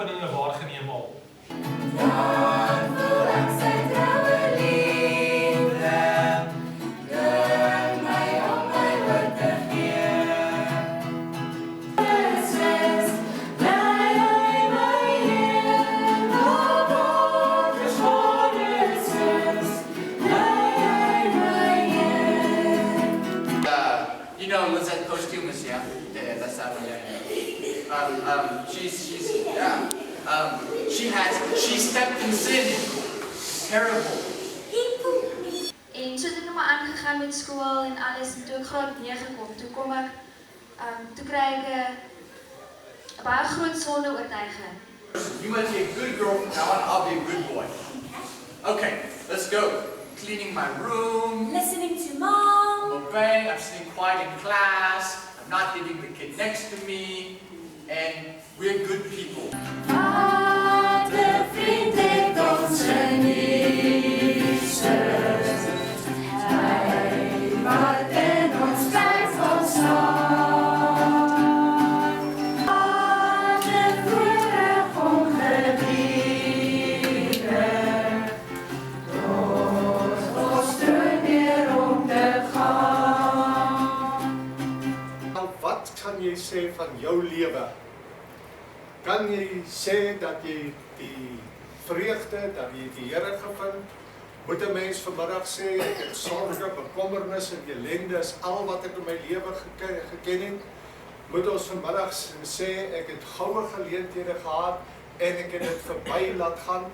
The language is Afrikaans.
verskoninge waargeneem al. Daarvoor ek sy troue liefde, deur my om my woord te gee. Jesus, lei hy my Heer, na waters waar Jesus, lei hy my Heer. You know Lizette Posthumus, yeah? Yeah, that's that one, yeah. She stepped in sin. Terrible. En so het ek nou maar aangegaan met skool en alles, en toe ek graad 9 kom, toe kry ek 'n baie groot sonde oortuiging. You must be a good girl from now on, I'll be a good boy. Okay, let's go. Cleaning my room. Listening to Mom. I'm obeying, I'm sitting quiet in class. I'm not hitting the kid next to me. And we're good people. Vader, vriend, ek ons geliefdes, hy wat in ons twyfel staan. Vader, voorreg ongebiede, tot ons troon weer om te gaan. Wat kan jy sê van jou lewe? Kan jy sê dat jy die vreugde, dat jy die Here gevind? Moet 'n mens vanmiddag sê, ek het sorge, bekommernis en ellende is al wat ek in my lewe geken het? Moet ons vanmiddag sê, ek het goue geleenthede gehad en ek het dit verby laat gaan?